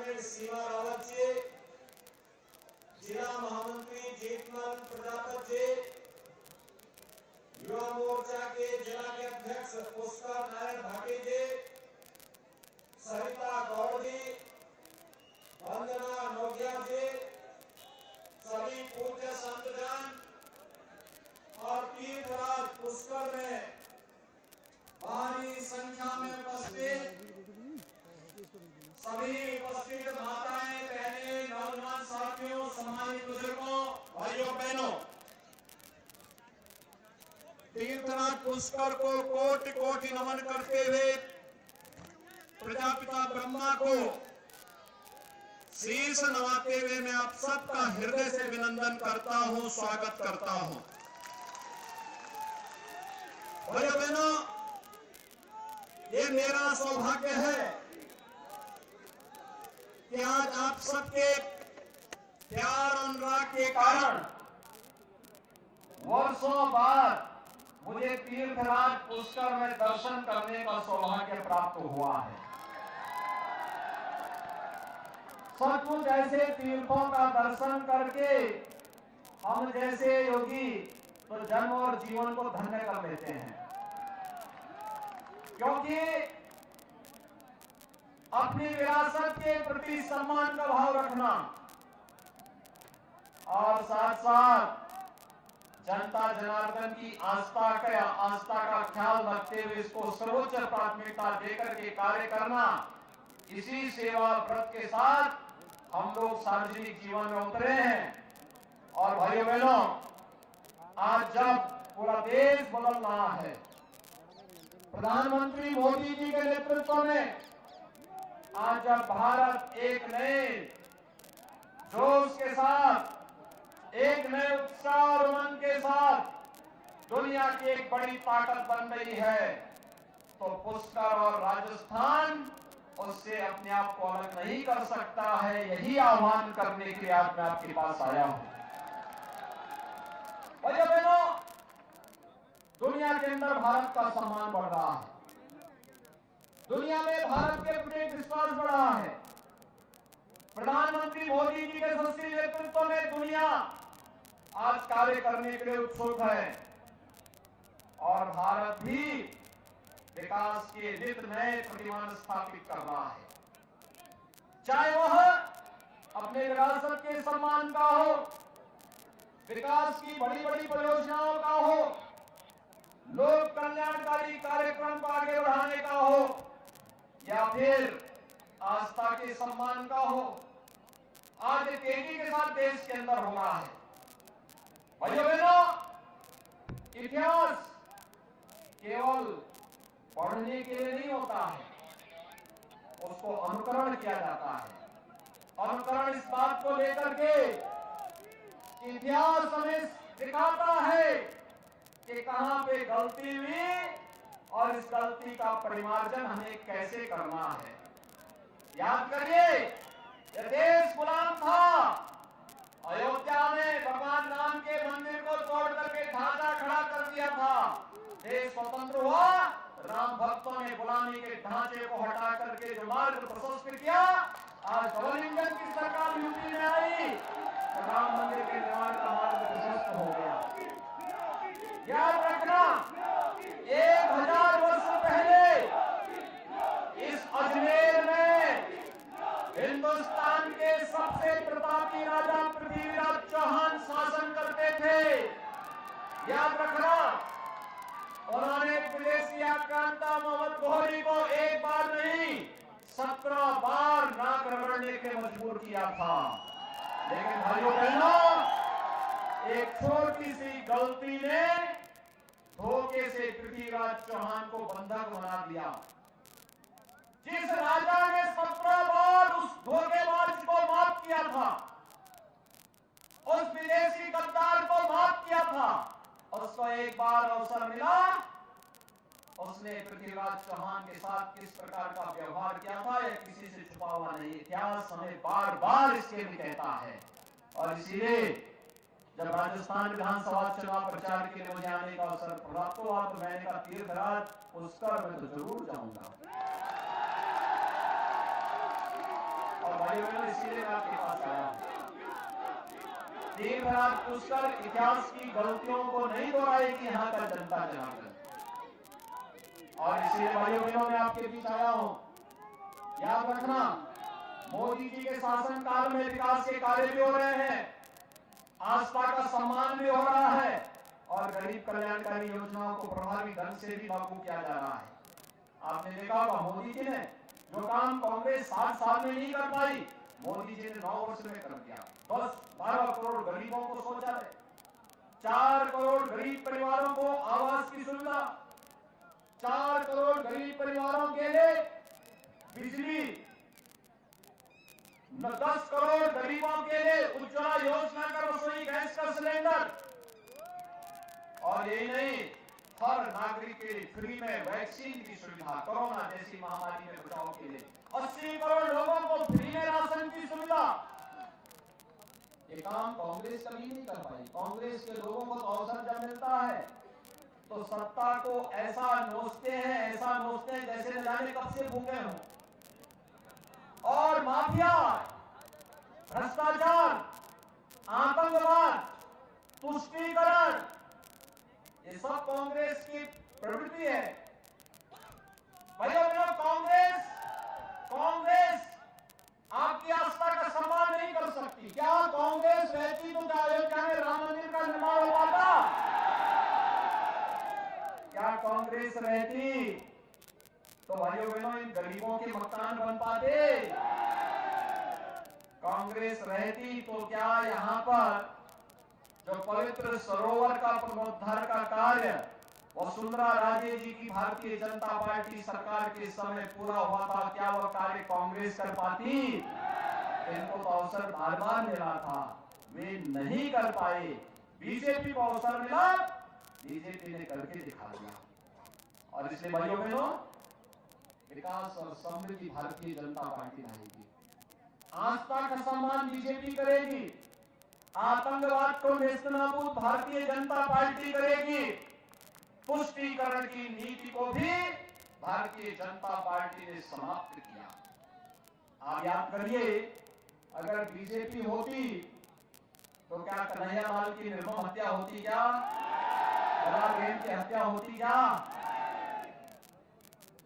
Cabinet सीमा रावत जी, जिला महामंत्री जीतमल प्रजापत जी, युवा मोर्चा के जिला के अध्यक्ष पुष्कर नारायण भाटी जी, सरिता गौड़ जी, वंदना नोगिया जी, सभी पूज्य संतजन और तीर्थराज पुष्कर में भारी संख्या में उपस्थित सभी उपस्थित माताएं, बहनें, नौजवान साथियों, सम्मानित बुजुर्गों, भाइयों बहनों, तीर्थराज पुष्कर को कोटि कोटि नमन करते हुए प्रजापिता ब्रह्मा को शीश नवाते हुए मैं आप सबका हृदय से अभिनंदन करता हूं, स्वागत करता हूं। भाइयों बहनों, ये मेरा सौभाग्य है कि आज आप सबके प्यार और अनुराग के कारण वर्षों बाद मुझे तीर्थराज पुष्कर में दर्शन करने का सौभाग्य प्राप्त हुआ है। सचमुच ऐसे तीर्थों का दर्शन करके हम जैसे योगी तो जन्म और जीवन को धन्य कर लेते हैं, क्योंकि अपनी विरासत के प्रति सम्मान का भाव रखना और साथ साथ जनता जनार्दन की आस्था का ख्याल रखते हुए इसको सर्वोच्च प्राथमिकता देकर के कार्य करना, इसी सेवा व्रत के साथ हम लोग सार्वजनिक जीवन में उतरे हैं। और भाइयों बहनों, आज जब पूरा देश बदल रहा है, प्रधानमंत्री मोदी जी के नेतृत्व में आज जब भारत एक नए जोश के साथ, एक नए उत्साह और उमंग के साथ दुनिया की एक बड़ी ताकत बन रही है, तो पुष्कर और राजस्थान उससे अपने आप को अलग नहीं कर सकता है। यही आह्वान करने के लिए आज मैं आपके पास आया हूं। भाइयों बहनों, दुनिया के अंदर भारत का सम्मान बढ़ रहा है, दुनिया में भारत के प्रति विश्वास बढ़ रहा है। प्रधानमंत्री मोदी जी के सशक्त नेतृत्व में दुनिया आज कार्य करने के लिए उत्सुक है और भारत भी विकास के नित नए प्रतिमान स्थापित कर रहा है, चाहे वह अपने विरासत के सम्मान का हो, विकास की बड़ी बड़ी परियोजनाओं का हो, लोक कल्याणकारी कार्यक्रम को आगे बढ़ाने का हो, या फिर आस्था के सम्मान का हो। आज तेजी के साथ देश के अंदर हो रहा है। भाइयों बहनों, इतिहास केवल पढ़ने के लिए नहीं होता है, उसको अनुकरण किया जाता है। अनुकरण इस बात को लेकर के इतिहास हमें दिखाता है कि कहां पे गलती हुई और इस गलती का परिमार्जन हमें कैसे करना है। याद करिए, यह देश गुलाम था, अयोध्या में भगवान राम के मंदिर को तोड़ करके ढांचा खड़ा कर दिया था, देश स्वतंत्र हुआ, राम भक्तों ने गुलामी के ढांचे को हटा करके जो मार्ग प्रशस्त किया, आज डबल इंजन की सरकार यूपी में आई तो राम मंदिर के निर्माण का मार्ग प्रशस्त हो गया। याद रखना, 1000 वर्ष पहले इस अजमेर में हिंदुस्तान के सबसे प्रतापी राजा पृथ्वीराज चौहान शासन करते थे। याद रखना, उन्होंने विदेशी आक्रांता मोहम्मद गोहरी को एक बार नहीं 17 बार नाक रगड़ने के मजबूर किया था। लेकिन भाइयों बहनों, एक छोटी सी गलती ने धोखे से पृथ्वीराज चौहान को बंधक बना दिया। जिस राजा ने 17 बार उस धोखेबाज को माफ किया था, उस विदेशी गद्दार को माफ किया था, उसको एक बार अवसर मिला, उसने पृथ्वीराज चौहान के साथ किस प्रकार का व्यवहार किया था, यह किसी से छुपा हुआ नहीं। इतिहास हमें बार बार इसके लिए कहता है। और इसीलिए जब राजस्थान विधानसभा चुनाव प्रचार के लिए मुझे आने का अवसर प्राप्त हुआ तो मैंने कहा तीर्थराज पुष्कर मैं तो जरूर जाऊंगा। और भाई तीर्थराज पुष्कर इतिहास की गलतियों को नहीं दोहराएगी यहाँ का जनता जनार्दन। और इसलिए भाइयों बहनों मैं आपके बीच आया हूं। याद रखना, मोदी जी के शासनकाल में विकास के कार्य भी हो रहे हैं, आस्था का सम्मान भी हो रहा है और गरीब कल्याणकारी योजनाओं को प्रभावी ढंग से भी लागू किया जा रहा है। आपने देखा होगा मोदी जी ने जो काम कांग्रेस 7 साल में नहीं कर पाई, मोदी जी ने 9 वर्ष में कर दिया। 10-12 करोड़ गरीबों को शौचालय, 4 करोड़ गरीब परिवारों को आवास की सुविधा, 4 करोड़ गरीब परिवारों के लिए बिजली, 10 करोड़ गरीबों के लिए उज्ज्वला योजना का रसोई गैस का सिलेंडर। और यही नहीं, हर नागरिक के लिए फ्री में वैक्सीन की सुविधा, कोरोना जैसी महामारी में बचाव के लिए 80 करोड़ लोगों को फ्री में राशन की सुविधा। ये काम कांग्रेस कभी नहीं कर पाई। कांग्रेस के लोगों को तो अवसर जब मिलता है तो सत्ता को ऐसा नोचते हैं जैसे न जाने कब से भूखे हों। और माफिया, भ्रष्टाचार, आतंकवाद, तुष्टीकरण, ये सब कांग्रेस की प्रवृत्ति है। भाइयों बहनों, कांग्रेस आपकी आस्था का सम्मान नहीं कर सकती। क्या कांग्रेस रहती तो क्या अयोध्या में राम मंदिर का निर्माण हो पाता? क्या कांग्रेस रहती तो भाइयों बहनों इन गरीबों के मकान बन पाते? कांग्रेस रहती तो क्या यहाँ पर जो पवित्र सरोवर का पुनरुद्धार का कार्य वसुंधरा राजे जी की भारतीय जनता पार्टी सरकार के समय पूरा हुआ था, क्या वह कार्य कांग्रेस कर पाती? इनको तो अवसर बार बार मिला था, वे नहीं कर पाए। बीजेपी को अवसर मिला, बीजेपी ने करके दिखा दिया। और इसलिए भाइयों बहनों, विकास और समृद्धि भारतीय जनता पार्टी लाएगी, आस्था का सम्मान बीजेपी करेगी, आतंकवाद को नेस्तनाबूद भारतीय जनता पार्टी करेगी, पुष्टिकरण की नीति को भी भारतीय जनता पार्टी ने समाप्त किया। आप याद करिए, अगर बीजेपी होती तो क्या कन्हैयालाल की निर्मम हत्या होती? क्या बलादेव की हत्या होती? क्या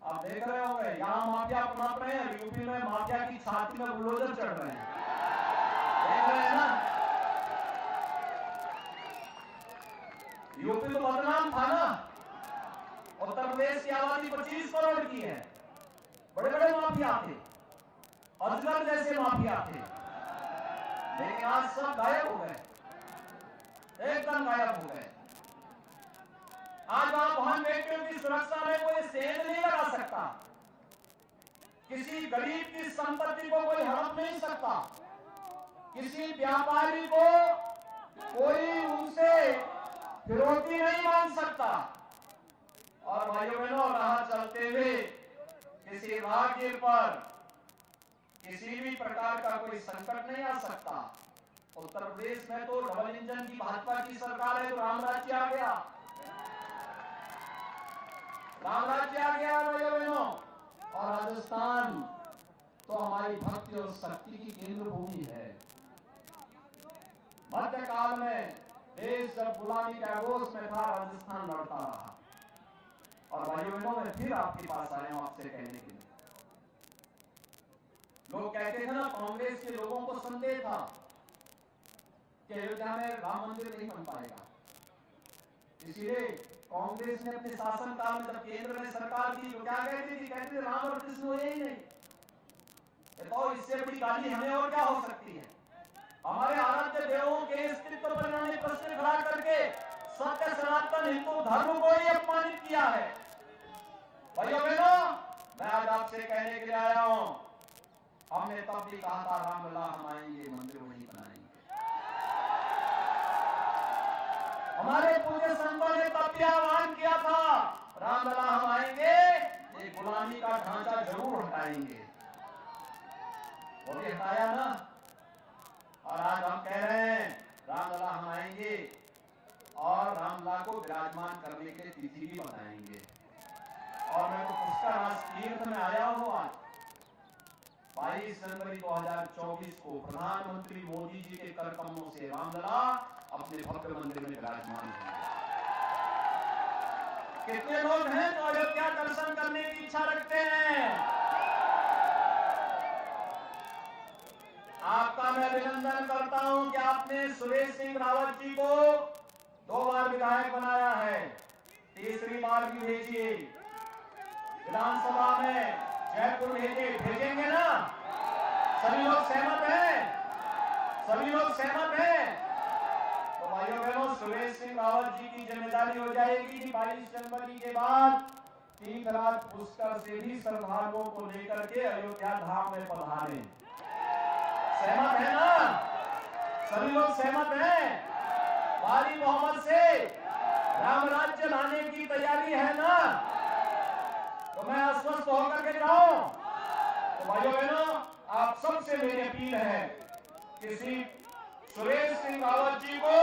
आप देख रहे होंगे यहां माफिया पनप रहे हैं, यूपी में माफिया की छाती में बुलडोजर चढ़ रहे हैं, देख रहे हैं ना? यूपी तो बदनाम था ना, उत्तर प्रदेश की आबादी 25 करोड़ की है, बड़े बड़े माफिया थे, अजगर जैसे माफिया थे, लेकिन आज सब गायब हो गए, एकदम गायब हो गए। आज आप वहां व्यक्तियों की सुरक्षा में कोई सेंध नहीं लगा सकता, किसी गरीब की संपत्ति को कोई हड़प नहीं सकता, किसी व्यापारी को कोई उनसे फिरौती नहीं मांग सकता। और भाइयों बहनों, राह चलते हुए किसी राहगीर पर किसी भी प्रकार का कोई संकट नहीं आ सकता। उत्तर प्रदेश में तो डबल इंजन की भाजपा की सरकार है, तो राम राज्य आ गया, राम राज्य आ गया भाइयों बहनों। और राजस्थान तो हमारी भक्ति और शक्ति की केंद्र भूमि है। मध्यकाल में देश जब गुलामी के आगोश में था, राजस्थान लड़ता रहा। और भाइयों बहनों, मैं फिर आपके पास आया हूं आपसे कहने के लिए, लोग कहते थे ना, कांग्रेस के लोगों को संदेह था कि अयोध्या में राम मंदिर नहीं बन पाएगा, इसलिए कांग्रेस ने अपने शासनकाल में जब केंद्र में सरकार थी तो क्या कहती थी? कहती थी राम और कृष्ण हुए ही नहीं। तो इससे बड़ी गाली हमें और क्या हो सकती है? हमारे आराध्य देवों के अस्तित्व पर इन्होंने प्रश्न खड़ा करके सत्य सनातन हिंदू धर्म को ही अपमानित किया है। भाइयों बहनों, मैं आज आपसे कहने के लिए आया हूं, हमने तब भी कहा था रामलला हम आएंगे, मंदिर वही बनाएंगे। हमारे पूज्य संतों ने तब भी आह्वान किया था, रामलला हम आएंगे, ये गुलामी का ढांचा जरूर हटाएंगे। वो भी हटाया ना। और आज हम कह रहे हैं रामलला हम आएंगे और रामलला को विराजमान करने के तिथि भी बताएंगे। और मैं तो पुष्कर आज तीर्थ में आया हूं आज, 22 जनवरी 2024 को प्रधानमंत्री मोदी जी के कर कमलों से रामलला अपने भव्य मंदिर में विराजमान होंगे। कितने लोग हैं जो अयोध्या दर्शन करने की इच्छा रखते हैं? आपका मैं अभिनंदन करता हूं कि आपने सुरेश सिंह रावत जी को 2 बार विधायक बनाया है, तीसरी बार भी भेजिए विधानसभा में, जयपुर भेजेंगे ना? सभी लोग सहमत हैं? सभी लोग सहमत हैं? तो भाइयों बहनों, सुरेश सिंह रावत जी की जिम्मेदारी हो जाएगी कि 22 जनवरी के बाद तीर्थराज पुष्कर से भी श्रद्धालुओं को लेकर के अयोध्या धाम में पधारें। सहमत है ना? सभी लोग सहमत हैं? भारी बहुमत से राम राज्य लाने की तैयारी है ना? तो मैं आश्वस्त होकर के जाऊं। तो भाइयों बहनों, आप सबसे मेरी अपील है कि श्री सुरेश सिंह रावत जी को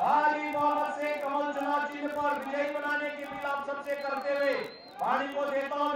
भारी बहुमत से कमल चुनाव चिन्ह पर विजयी बनाने की अपील आप सबसे करते हुए वाणी को देता हूं।